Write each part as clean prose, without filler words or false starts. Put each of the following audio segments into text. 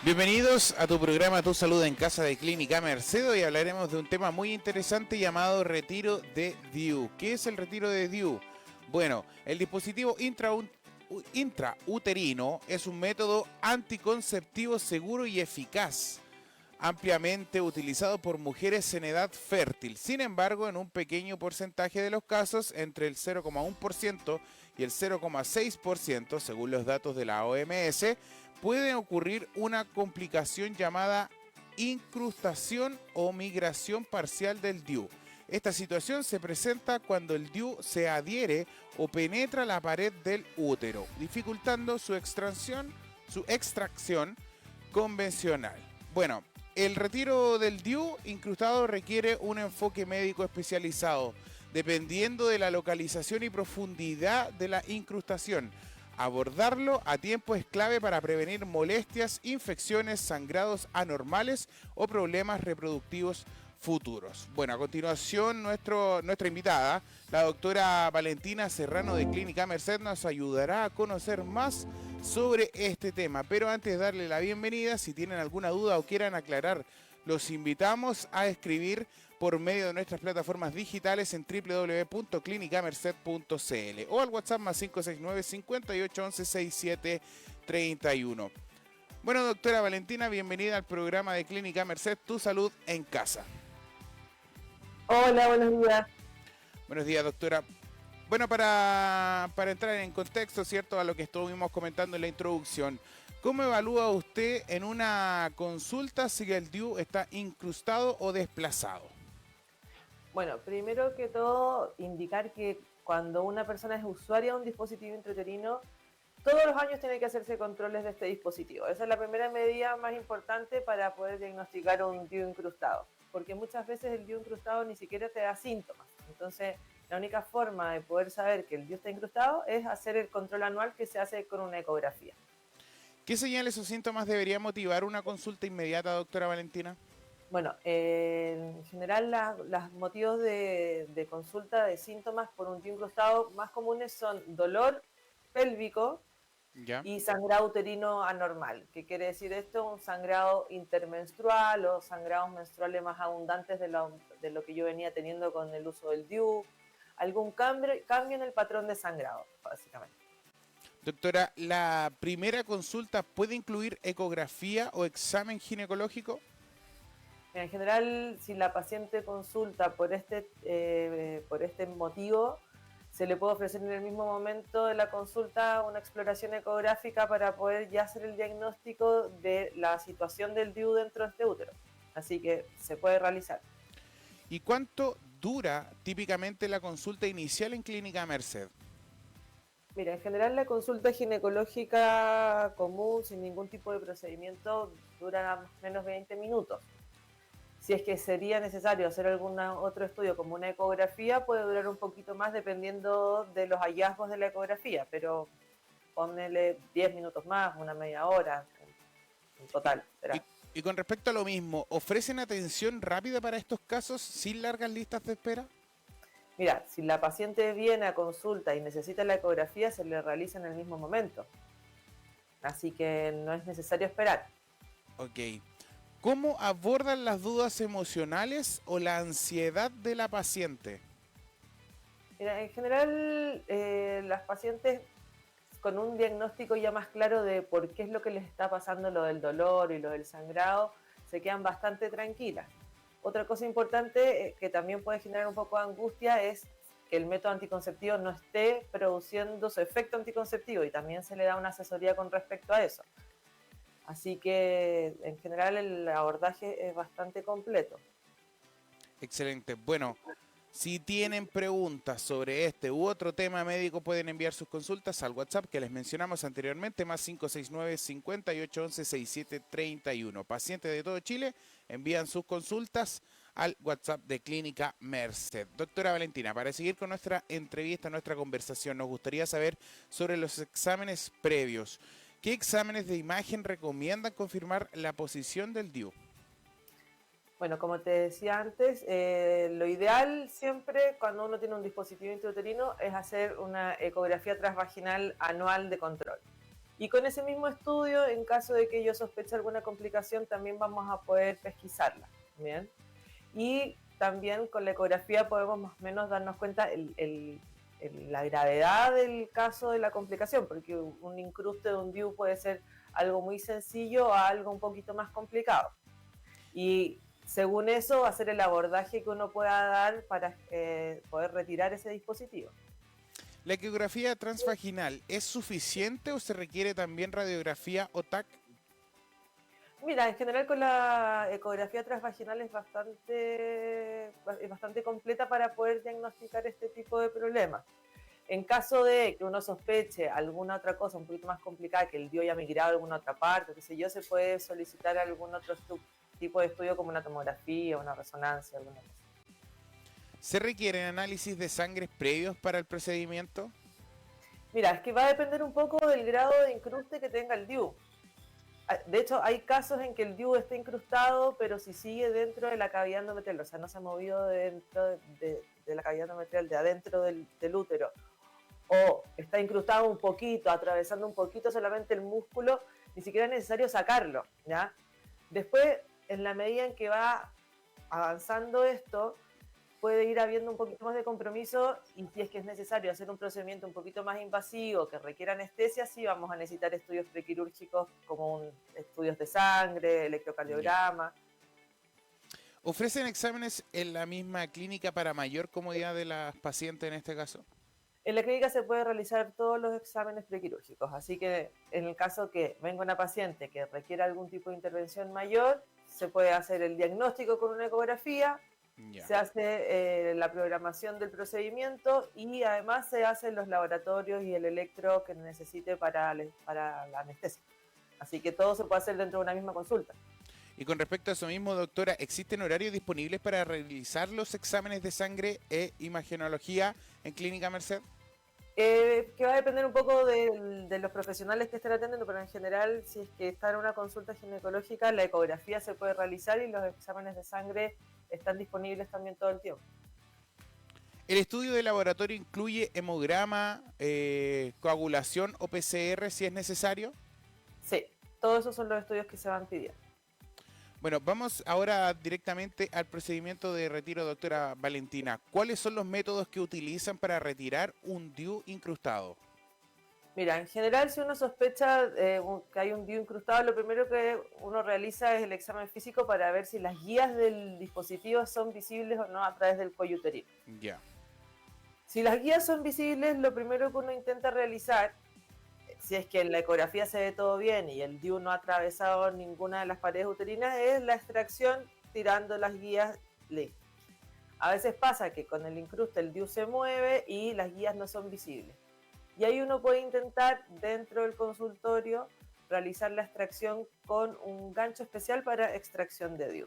Bienvenidos a tu programa Tu Salud en Casa de Clínica Merced. Hoy hablaremos de un tema muy interesante llamado retiro de DIU. ¿Qué es el retiro de DIU? Bueno, el dispositivo intrauterino es un método anticonceptivo seguro y eficaz, ampliamente utilizado por mujeres en edad fértil. Sin embargo, en un pequeño porcentaje de los casos, entre el 0,1% y el 0,6%, según los datos de la OMS, puede ocurrir una complicación llamada incrustación o migración parcial del DIU. Esta situación se presenta cuando el DIU se adhiere o penetra la pared del útero, dificultando su extracción convencional. Bueno, el retiro del DIU incrustado requiere un enfoque médico especializado, dependiendo de la localización y profundidad de la incrustación. Abordarlo a tiempo es clave para prevenir molestias, infecciones, sangrados anormales o problemas reproductivos futuros. Bueno, a continuación nuestra invitada, la doctora Valentina Serrano de Clínica Merced, nos ayudará a conocer más sobre este tema. Pero antes de darle la bienvenida, si tienen alguna duda o quieran aclarar, los invitamos a escribir por medio de nuestras plataformas digitales en www.clinicamerced.cl o al WhatsApp más 569 58 11 67 31. Bueno, doctora Valentina, bienvenida al programa de Clínica Merced, Tu Salud en Casa. Hola, buenos días. Buenos días, doctora. Bueno, para entrar en contexto, ¿cierto?, a lo que estuvimos comentando en la introducción, ¿cómo evalúa usted en una consulta si el DIU está incrustado o desplazado? Bueno, primero que todo, indicar que cuando una persona es usuaria de un dispositivo intrauterino, todos los años tiene que hacerse controles de este dispositivo. Esa es la primera medida más importante para poder diagnosticar un DIU incrustado, porque muchas veces el DIU incrustado ni siquiera te da síntomas. Entonces, la única forma de poder saber que el DIU está incrustado es hacer el control anual que se hace con una ecografía. ¿Qué señales o síntomas debería motivar una consulta inmediata, doctora Valentina? Bueno, en general los motivos de consulta de síntomas por un DIU incrustado más comunes son dolor pélvico ¿Ya? y sangrado uterino anormal. ¿Qué quiere decir esto? Un sangrado intermenstrual o sangrados menstruales más abundantes de lo que yo venía teniendo con el uso del DIU. Algún cambio en el patrón de sangrado, básicamente. Doctora, ¿la primera consulta puede incluir ecografía o examen ginecológico? En general, si la paciente consulta por este motivo, se le puede ofrecer en el mismo momento de la consulta una exploración ecográfica para poder ya hacer el diagnóstico de la situación del DIU dentro de este útero. Así que se puede realizar. ¿Y cuánto dura típicamente la consulta inicial en Clínica Merced? Mira, en general la consulta ginecológica común, sin ningún tipo de procedimiento, dura más o menos 20 minutos. Si es que sería necesario hacer algún otro estudio como una ecografía, puede durar un poquito más dependiendo de los hallazgos de la ecografía, pero ponele 10 minutos más, una media hora en total. Y, y con respecto a lo mismo, ¿ofrecen atención rápida para estos casos sin largas listas de espera? Mira, si la paciente viene a consulta y necesita la ecografía, se le realiza en el mismo momento. Así que no es necesario esperar. Ok. ¿Cómo abordan las dudas emocionales o la ansiedad de la paciente? Mira, en general, las pacientes con un diagnóstico ya más claro de por qué es lo que les está pasando lo del dolor y lo del sangrado, se quedan bastante tranquilas. Otra cosa importante que también puede generar un poco de angustia es que el método anticonceptivo no esté produciendo su efecto anticonceptivo y también se le da una asesoría con respecto a eso. Así que en general el abordaje es bastante completo. Excelente. Bueno, si tienen preguntas sobre este u otro tema médico, pueden enviar sus consultas al WhatsApp que les mencionamos anteriormente, más 569 58 11 67 31. Pacientes de todo Chile envían sus consultas al WhatsApp de Clínica Merced. Doctora Valentina, para seguir con nuestra entrevista, nuestra conversación, nos gustaría saber sobre los exámenes previos. ¿Qué exámenes de imagen recomiendan confirmar la posición del DIU? Bueno, como te decía antes, lo ideal siempre cuando uno tiene un dispositivo intrauterino es hacer una ecografía transvaginal anual de control. Y con ese mismo estudio, en caso de que yo sospeche alguna complicación, también vamos a poder pesquisarla. ¿Bien? Y también con la ecografía podemos más o menos darnos cuenta la gravedad del caso de la complicación, porque un incruste de un DIU puede ser algo muy sencillo a algo un poquito más complicado. Y según eso va a ser el abordaje que uno pueda dar para poder retirar ese dispositivo. ¿La ecografía transvaginal es suficiente o se requiere también radiografía o TAC? Mira, en general con la ecografía transvaginal es bastante completa para poder diagnosticar este tipo de problemas. En caso de que uno sospeche alguna otra cosa un poquito más complicada, que el DIU haya migrado a alguna otra parte, qué sé yo, se puede solicitar algún otro tipo de estudio como una tomografía, una resonancia, alguna cosa. ¿Se requieren análisis de sangre previos para el procedimiento? Mira, es que va a depender un poco del grado de incruste que tenga el DIU. De hecho, hay casos en que el DIU está incrustado, pero si sigue dentro de la cavidad endometrial, o sea, no se ha movido dentro de la cavidad endometrial, de adentro del útero, o está incrustado un poquito, atravesando un poquito solamente el músculo, ni siquiera es necesario sacarlo, ¿ya? Después, en la medida en que va avanzando esto, puede ir habiendo un poquito más de compromiso y si es que es necesario hacer un procedimiento un poquito más invasivo que requiera anestesia, sí vamos a necesitar estudios prequirúrgicos como estudios de sangre, electrocardiograma. ¿Ofrecen exámenes en la misma clínica para mayor comodidad de las pacientes en este caso? En la clínica se puede realizar todos los exámenes prequirúrgicos, así que en el caso que venga una paciente que requiera algún tipo de intervención mayor, se puede hacer el diagnóstico con una ecografía, Ya. se hace la programación del procedimiento y además se hacen los laboratorios y el electro que necesite para la anestesia. Así que todo se puede hacer dentro de una misma consulta. Y con respecto a eso mismo, doctora, ¿existen horarios disponibles para realizar los exámenes de sangre e imagenología en Clínica Merced? Que va a depender un poco de los profesionales que estén atendiendo, pero en general, si es que está en una consulta ginecológica, la ecografía se puede realizar y los exámenes de sangre están disponibles también todo el tiempo. ¿El estudio de laboratorio incluye hemograma, coagulación o PCR si es necesario? Sí, todos esos son los estudios que se van pidiendo. Bueno, vamos ahora directamente al procedimiento de retiro, doctora Valentina. ¿Cuáles son los métodos que utilizan para retirar un DIU incrustado? Mira, en general, si uno sospecha que hay un DIU incrustado, lo primero que uno realiza es el examen físico para ver si las guías del dispositivo son visibles o no a través del cuello uterino. Ya. Si las guías son visibles, lo primero que uno intenta realizar, si es que en la ecografía se ve todo bien y el DIU no ha atravesado ninguna de las paredes uterinas, es la extracción tirando las guías listo. A veces pasa que con el incruste el DIU se mueve y las guías no son visibles. Y ahí uno puede intentar dentro del consultorio realizar la extracción con un gancho especial para extracción de DIU.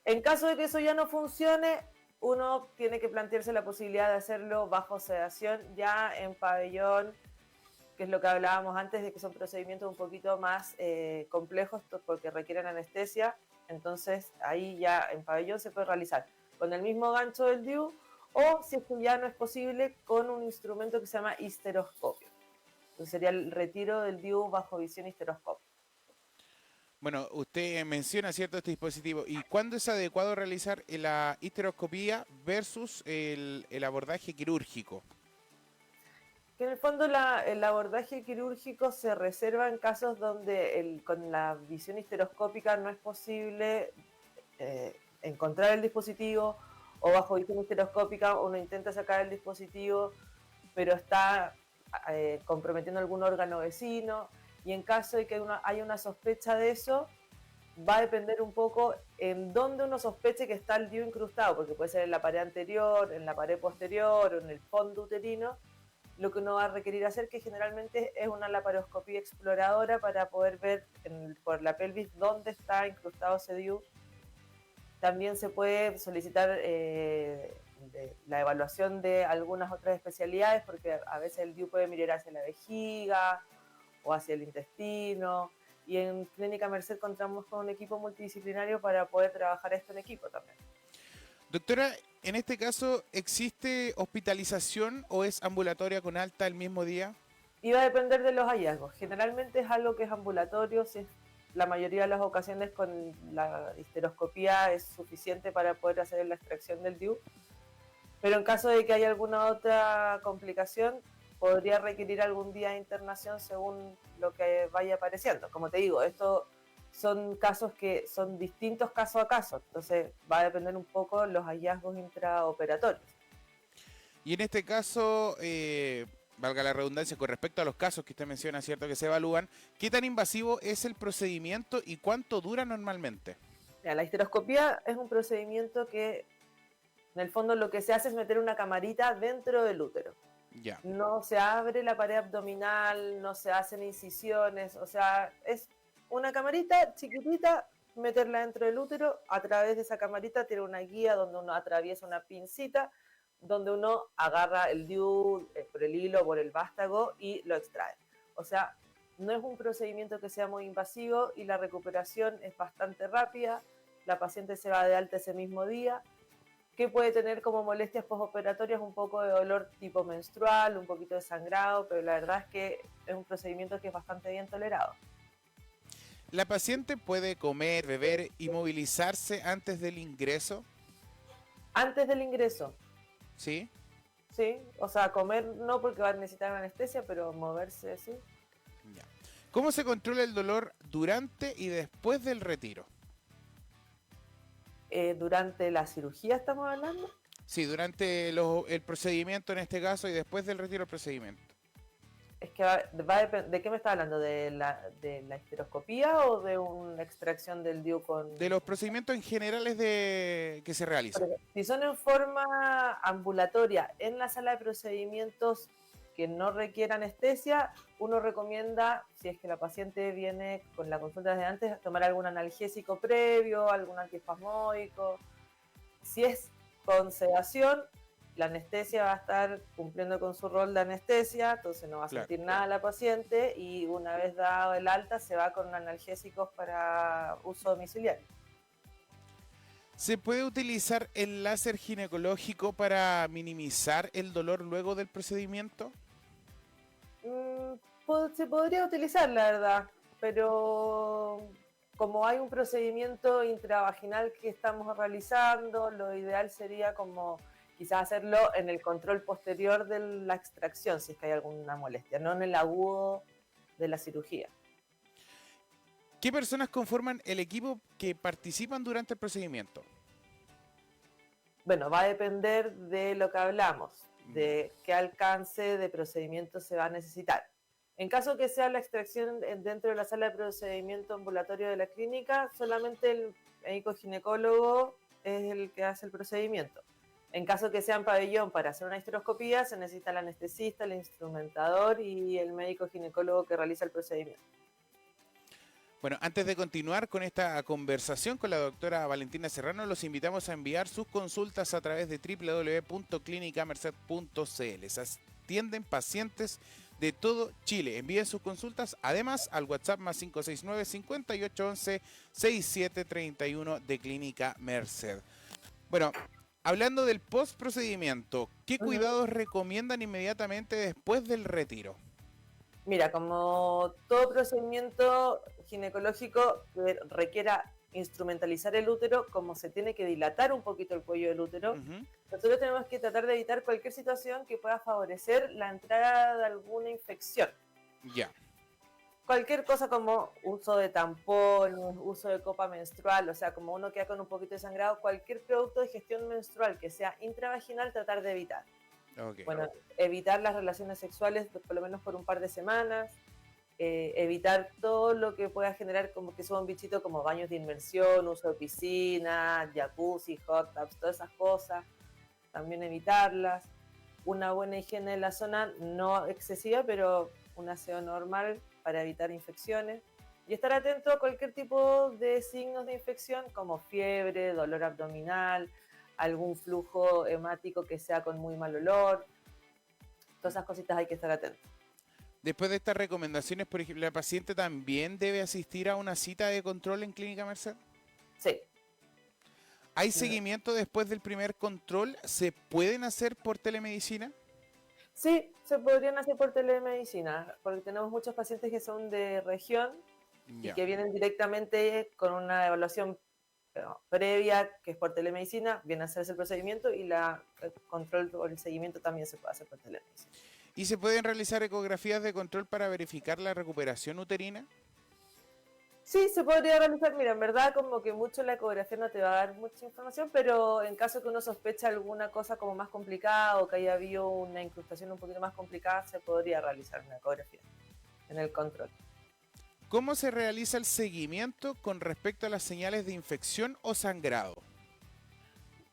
En caso de que eso ya no funcione, uno tiene que plantearse la posibilidad de hacerlo bajo sedación ya en pabellón, que es lo que hablábamos antes de que son procedimientos un poquito más complejos porque requieren anestesia. Entonces ahí ya en pabellón se puede realizar con el mismo gancho del DIU o si es que ya no es posible con un instrumento que se llama histeroscopio. Entonces sería el retiro del DIU bajo visión histeroscopio. Bueno, usted menciona, ¿cierto?, este dispositivo. ¿Y cuándo es adecuado realizar la histeroscopía versus el abordaje quirúrgico? Que en el fondo el abordaje quirúrgico se reserva en casos donde con la visión histeroscópica no es posible encontrar el dispositivo o bajo visión histeroscópica uno intenta sacar el dispositivo pero está comprometiendo algún órgano vecino y en caso de que haya una sospecha de eso va a depender un poco en dónde uno sospeche que está el DIU incrustado, porque puede ser en la pared anterior, en la pared posterior o en el fondo uterino. Lo que uno va a requerir hacer, que generalmente es una laparoscopía exploradora para poder ver por la pelvis dónde está incrustado ese DIU. También se puede solicitar la evaluación de algunas otras especialidades, porque a veces el DIU puede mirar hacia la vejiga o hacia el intestino. Y en Clínica Merced contamos con un equipo multidisciplinario para poder trabajar esto en equipo también. Doctora, en este caso, ¿existe hospitalización o es ambulatoria con alta el mismo día? Y va a depender de los hallazgos. Generalmente es algo que es ambulatorio, si es la mayoría de las ocasiones con la histeroscopía es suficiente para poder hacer la extracción del DIU. Pero en caso de que haya alguna otra complicación, podría requerir algún día de internación según lo que vaya apareciendo. Como te digo, esto son casos que son distintos caso a caso, entonces va a depender un poco los hallazgos intraoperatorios. Y en este caso, valga la redundancia, con respecto a los casos que usted menciona, ¿cierto? Que se evalúan, ¿qué tan invasivo es el procedimiento y cuánto dura normalmente? La histeroscopía es un procedimiento que en el fondo lo que se hace es meter una camarita dentro del útero. Ya. No se abre la pared abdominal, no se hacen incisiones, o sea, es una camarita chiquitita, meterla dentro del útero, a través de esa camarita tiene una guía donde uno atraviesa una pincita, donde uno agarra el DIU por el hilo, por el vástago y lo extrae. O sea, no es un procedimiento que sea muy invasivo y la recuperación es bastante rápida, la paciente se va de alta ese mismo día, que puede tener como molestias postoperatorias un poco de dolor tipo menstrual, un poquito de sangrado, pero la verdad es que es un procedimiento que es bastante bien tolerado. ¿La paciente puede comer, beber y movilizarse antes del ingreso? Antes del ingreso, ¿Sí? sí, o sea, comer no porque va a necesitar anestesia, pero moverse sí. Ya. ¿Cómo se controla el dolor durante y después del retiro? Durante la cirugía estamos hablando. Sí, durante el procedimiento en este caso y después del retiro del procedimiento. Es que ¿de qué me está hablando? ¿De la histeroscopía o de una extracción del DIU con...? De los procedimientos en generales que se realizan. Si son en forma ambulatoria en la sala de procedimientos que no requiera anestesia, uno recomienda, si es que la paciente viene con la consulta de antes, tomar algún analgésico previo, algún antiespasmódico. Si es con sedación, la anestesia va a estar cumpliendo con su rol de anestesia, entonces no va a Claro. sentir nada la paciente y una vez dado el alta se va con analgésicos para uso domiciliario. ¿Se puede utilizar el láser ginecológico para minimizar el dolor luego del procedimiento? Se podría utilizar, la verdad, pero como hay un procedimiento intravaginal que estamos realizando, lo ideal sería como quizás hacerlo en el control posterior de la extracción, si es que hay alguna molestia, no en el agudo de la cirugía. ¿Qué personas conforman el equipo que participan durante el procedimiento? Bueno, va a depender de lo que hablamos, de qué alcance de procedimiento se va a necesitar. En caso que sea la extracción dentro de la sala de procedimiento ambulatorio de la clínica, solamente el médico ginecólogo es el que hace el procedimiento. En caso que sea en pabellón para hacer una histeroscopía, se necesita el anestesista, el instrumentador y el médico ginecólogo que realiza el procedimiento. Bueno, antes de continuar con esta conversación con la doctora Valentina Serrano, los invitamos a enviar sus consultas a través de www.clinicamerced.cl. Se atienden pacientes de todo Chile. Envíen sus consultas además al WhatsApp más 569 5811 6731 de Clínica Merced. Bueno, hablando del post-procedimiento, ¿qué cuidados recomiendan inmediatamente después del retiro? Mira, como todo procedimiento ginecológico que requiera instrumentalizar el útero, como se tiene que dilatar un poquito el cuello del útero, nosotros tenemos que tratar de evitar cualquier situación que pueda favorecer la entrada de alguna infección. Ya. Cualquier cosa como uso de tampón, uso de copa menstrual, o sea, como uno queda con un poquito de sangrado, cualquier producto de gestión menstrual que sea intravaginal, tratar de evitar. Okay. Bueno, evitar las relaciones sexuales por lo menos por un par de semanas, evitar todo lo que pueda generar como que suba un bichito como baños de inmersión, uso de piscina, jacuzzi, hot tubs, todas esas cosas, también evitarlas. Una buena higiene de la zona, no excesiva, pero un aseo normal para evitar infecciones. Y estar atento a cualquier tipo de signos de infección como fiebre, dolor abdominal, algún flujo hemático que sea con muy mal olor. Todas esas cositas hay que estar atentos. Después de estas recomendaciones, por ejemplo, ¿la paciente también debe asistir a una cita de control en Clínica Merced? Sí. ¿Hay seguimiento después del primer control? ¿Se pueden hacer por telemedicina? Sí, se podrían hacer por telemedicina, porque tenemos muchos pacientes que son de región y Ya. que vienen directamente con una evaluación previa, que es por telemedicina, viene a hacerse el procedimiento y el control o el seguimiento también se puede hacer por telemedicina. ¿Y se pueden realizar ecografías de control para verificar la recuperación uterina? Sí, se podría realizar, mira, en verdad como que mucho la ecografía no te va a dar mucha información, pero en caso que uno sospecha alguna cosa como más complicada o que haya habido una incrustación un poquito más complicada, se podría realizar una ecografía en el control. ¿Cómo se realiza el seguimiento con respecto a las señales de infección o sangrado?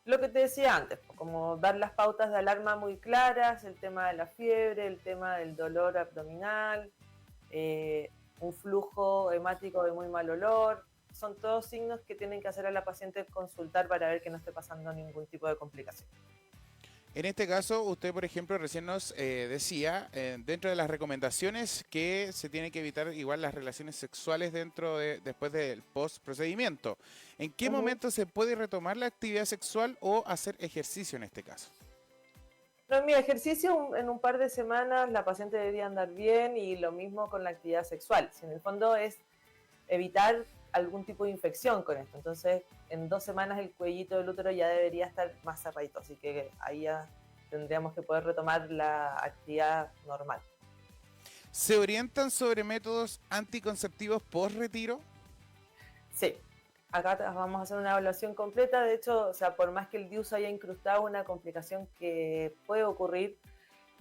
Lo que te decía antes, como dar las pautas de alarma muy claras, el tema de la fiebre, el tema del dolor abdominal, eh, un flujo hemático de muy mal olor, son todos signos que tienen que hacer a la paciente consultar para ver que no esté pasando ningún tipo de complicación. En este caso, usted, por ejemplo, recién nos decía, dentro de las recomendaciones, que se tiene que evitar igual las relaciones sexuales después del post-procedimiento. ¿En qué Ujú. momento se puede retomar la actividad sexual o hacer ejercicio en este caso? No, mi ejercicio en un par de semanas la paciente debería andar bien y lo mismo con la actividad sexual. Si en el fondo es evitar algún tipo de infección con esto. Entonces, en 2 semanas el cuellito del útero ya debería estar más cerradito, así que ahí ya tendríamos que poder retomar la actividad normal. ¿Se orientan sobre métodos anticonceptivos post-retiro? Sí, acá vamos a hacer una evaluación completa. De hecho, o sea, por más que el DIU haya incrustado una complicación que puede ocurrir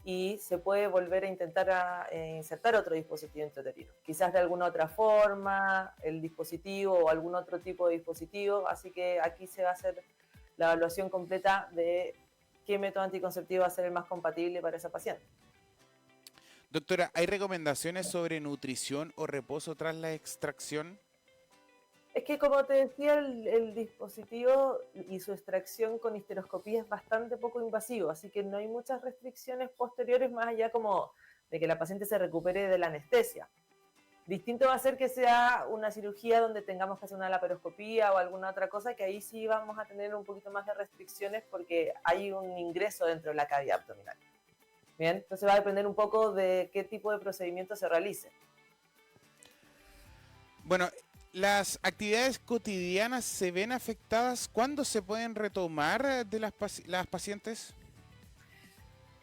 y se puede volver a intentar insertar otro dispositivo intrauterino. Quizás de alguna otra forma, el dispositivo o algún otro tipo de dispositivo. Así que aquí se va a hacer la evaluación completa de qué método anticonceptivo va a ser el más compatible para esa paciente. Doctora, ¿hay recomendaciones sobre nutrición o reposo tras la extracción? Es que como te decía, el dispositivo y su extracción con histeroscopía es bastante poco invasivo, así que no hay muchas restricciones posteriores más allá como de que la paciente se recupere de la anestesia. Distinto va a ser que sea una cirugía donde tengamos que hacer una laparoscopía o alguna otra cosa, que ahí sí vamos a tener un poquito más de restricciones porque hay un ingreso dentro de la cavidad abdominal. Bien, entonces va a depender un poco de qué tipo de procedimiento se realice. Bueno, ¿las actividades cotidianas se ven afectadas? ¿Cuándo se pueden retomar de las pacientes?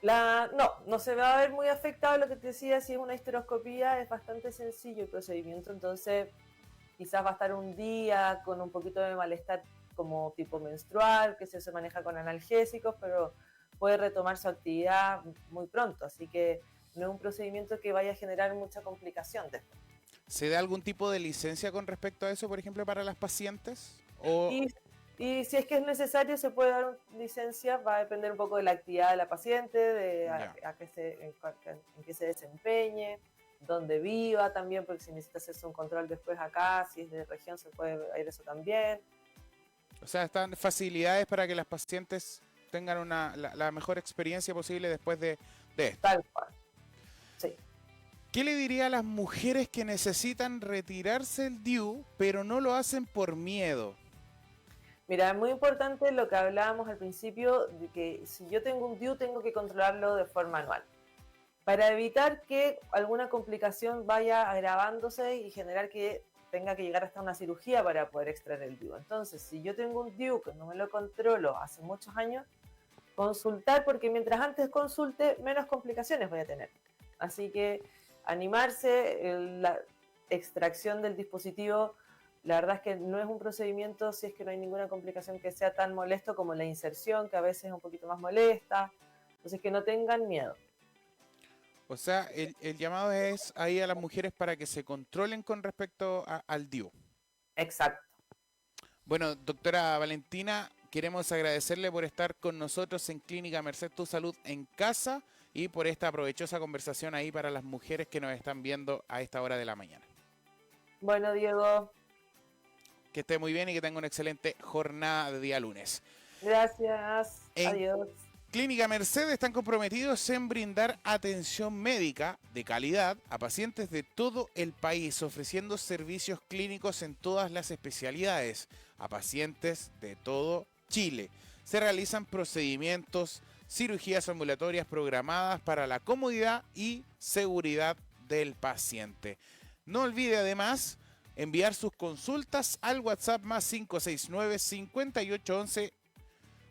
No se va a ver muy afectado lo que te decía, si es una histeroscopía, es bastante sencillo el procedimiento, entonces quizás va a estar un día con un poquito de malestar como tipo menstrual, que se maneja con analgésicos, pero puede retomar su actividad muy pronto, así que no es un procedimiento que vaya a generar mucha complicación después. ¿Se da algún tipo de licencia con respecto a eso, por ejemplo, para las pacientes? O Y, y si es que es necesario, se puede dar licencia, va a depender un poco de la actividad de la paciente, de ya. en qué se desempeñe, dónde viva también, porque si necesita hacerse un control después acá, si es de región se puede ir eso también. O sea, están facilidades para que las pacientes tengan la mejor experiencia posible después de esto. Tal cual. Sí. ¿Qué le diría a las mujeres que necesitan retirarse el DIU, pero no lo hacen por miedo? Mira, es muy importante lo que hablábamos al principio, de que si yo tengo un DIU tengo que controlarlo de forma anual, para evitar que alguna complicación vaya agravándose y generar que tenga que llegar hasta una cirugía para poder extraer el DIU. Entonces, si yo tengo un DIU que no me lo controlo hace muchos años, consultar, porque mientras antes consulte, menos complicaciones voy a tener. Así que animarse, la extracción del dispositivo, la verdad es que no es un procedimiento, si es que no hay ninguna complicación que sea tan molesto como la inserción, que a veces es un poquito más molesta. Entonces, que no tengan miedo. O sea, el llamado es ahí a las mujeres para que se controlen con respecto al DIU. Exacto. Bueno, doctora Valentina, queremos agradecerle por estar con nosotros en Clínica Merced Tu Salud en Casa y por esta provechosa conversación ahí para las mujeres que nos están viendo a esta hora de la mañana. Bueno, Diego, Que esté muy bien y que tenga una excelente jornada de día lunes. gracias. En Adiós. Clínica Merced están comprometidos en brindar atención médica de calidad a pacientes de todo el país, ofreciendo servicios clínicos en todas las especialidades a pacientes de todo Chile. Se realizan procedimientos cirugías ambulatorias programadas para la comodidad y seguridad del paciente. No olvide además enviar sus consultas al WhatsApp más 569 5811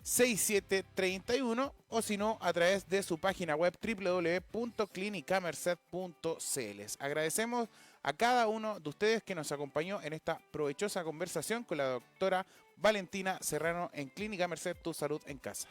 6731 o si no a través de su página web www.clinicamerced.cl. Les agradecemos a cada uno de ustedes que nos acompañó en esta provechosa conversación con la doctora Valentina Serrano en Clínica Merced, tu salud en casa.